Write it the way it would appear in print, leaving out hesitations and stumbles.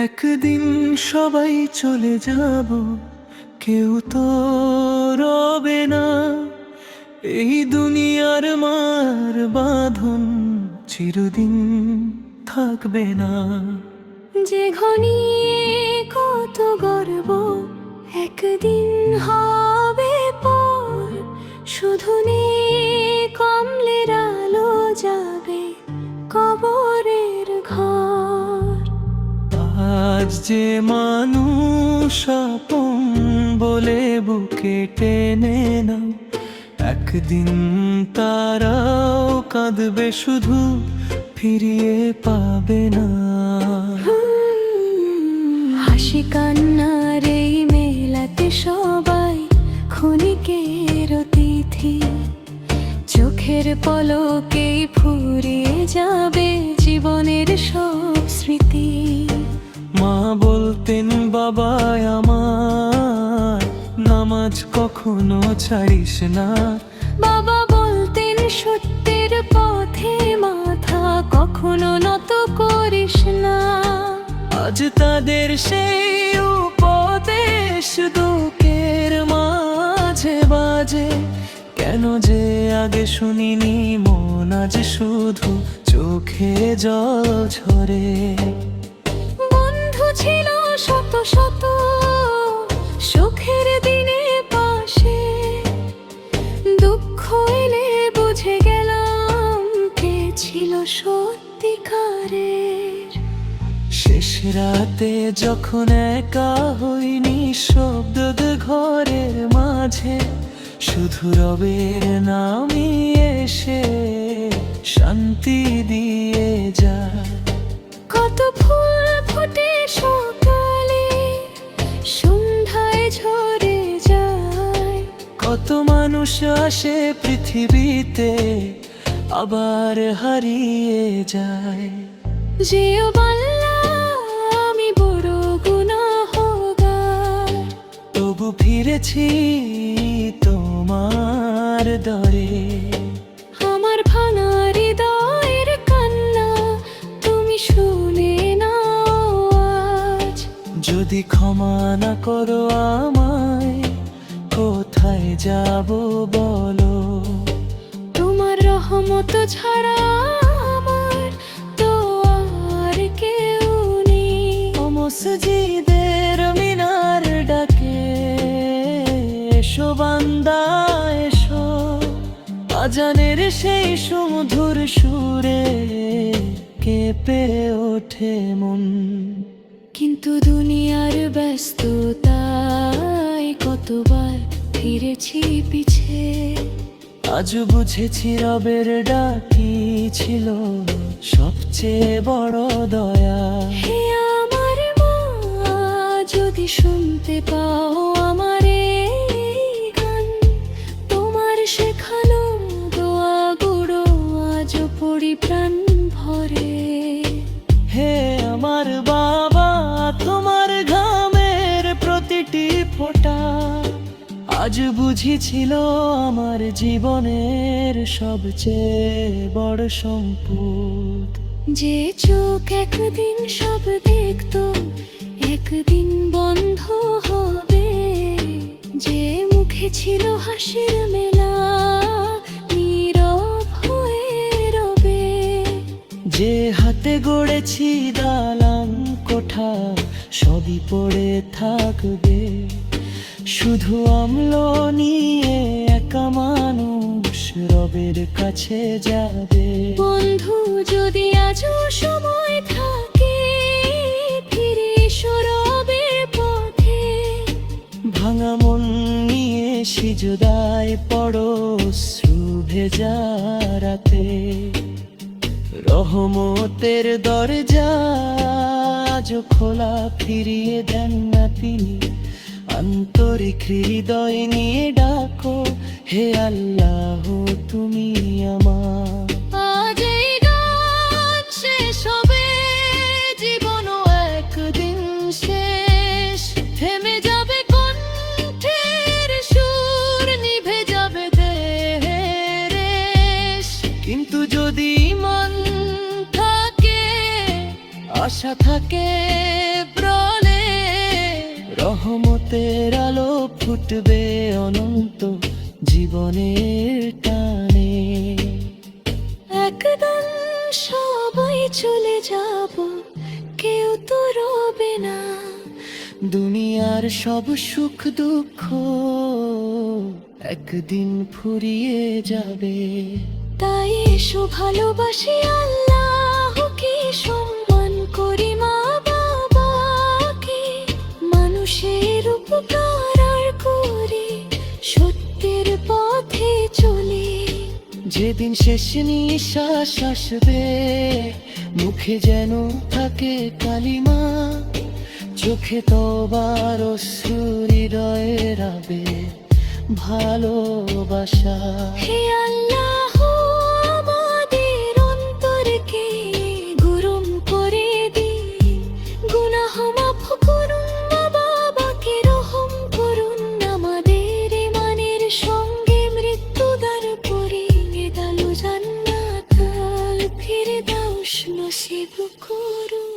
একদিন সবাই চলে যাব, কেউ তো রবে না। এই দুনিয়ার মার বাঁধন চিরদিন থাকবে না। যে ঘনিয়ে কত গর্ব একদিন হবে পর, শুধু কমলের আলো যাবে কবরের ঘর। আজ যে মানুষ আপন বলে বুকে টেনে না, একদিন তারাও কাঁদবে, শুধু ফিরিয়ে পাবে না। হাসি কান্নার এই মেলাতে সবাই ক্ষণিকের অতিথি, চোখের পলকেই ফুরিয়ে যাবে জীবনের সব স্মৃতি। মা বলতেন বাবা আমার, নামাজ কখনো ছাড়িস না। বাবা বলতেন সত্যের পথে মাথা কখনো নত করিস না। আজ তাদের সেই উপদেশ দুঃখের মাঝে বাজে, কেন যে আগে শুনিনি মন আজ শুধু চোখে জল ঝরে। বন্ধু ছিল শত শত সুখের দিনে পাশে, দুঃখ এলে বুঝে গেলাম কে ছিল সত্যিকারের। শেষ রাতে যখন একা হইনি শব্দ ঘরের মাঝে, শুধু রবের নামই এসে শান্তি দিয়ে যায়। কত ফুল ফোটে সকালে সন্ধ্যায় ঝরে যায়, কত মানুষ আসে পৃথিবীতে আবার হারিয়ে যায়। যেও বাল্লা আমি বড় গুনাহগার, তবু ফিরেছি তোমার দরে। আমার ভাঙা হৃদয়ের কান্না তুমি শুনে নাও আজ। যদি ক্ষমা না করো আমায়, কোথায় যাব বলো? তোমার রহমত ছাড়া আমার তো আর কেউ নেই। ও মসজিদের মিনার ডাকে, এসো বান্দা এসো, আজানের সেই সুমধুর সুরে কেঁপে ওঠে মন। কিন্তু দুনিয়ার ব্যস্ততায় কতবার ফিরেছি পিছে, আজ বুঝেছি রবের ডাকি ছিল সবচেয়ে বড় দয়া। হে আমার মা, যদি শুনতে পাও আমার এই গান, তোমার শেখানো দোয়াগুলো আজ পড়ি প্রাণ ভরে। হে আমার বাবা, তোমার ঘামের প্রতিটি ফোঁটা আজ বুঝিছিল আমার জীবনের সবচেয়ে বড় সম্পদ। যে চোখ একদিন সব দেখতো একদিন বন্ধ হবে, যে মুখে ছিল হাসির মেলা নীরব হয়ে রবে, যে হাতে গড়েছি দালান কোঠা সবই পড়ে থাকবে, শুধু আমল নিয়ে একা মানুষ রবের কাছে যাবে। বন্ধু যদি আজও সময় থাকে ফিরে এসো রবের পথে, ভাঙা মন নিয়ে সিজদায় পড়ো অশ্রু ভেজা রাতে। রহমতের দরজা আজ খোলা, ফিরিয়ে দেন না তিনি। আন্তরিক হৃদয় নিয়ে ডাকো, হে আল্লাহ তুমি আমার। আজ এই গান শেষ হবে, জীবনও একদিন শেষ থাকে প্রলে রহমতের আলো ফুটবে অনন্ত জীবনের টানে। একদিন সবাই চলে যাব, কেউ তো রবে না। দুনিয়ার সব সুখ দুঃখ একদিন ফুরিয়ে যাবে। তাই এসো ভালোবাসি আল্লাহকে, সম্মান করি মা বাবাকে, মানুষের উপকার আর করি, সত্যের পথে চলি। যেদিন শেষ নিঃশ্বাস আসবে মুখে যেন থাকে কালিমা, চোখে তবার অশ্রু, হৃদয়ে রাবে ভালোবাসা। হে আল্লাহ, আমাদের অন্তরকে গরম করে দিন, গুনাহ মাফ করুন, মা বাবাকে রহম করুন, আমাদের ইমানের সঙ্গে মৃত্যু দান করিয়ে দাও জান্নাতুল ফিরদাউস নসিব করুন।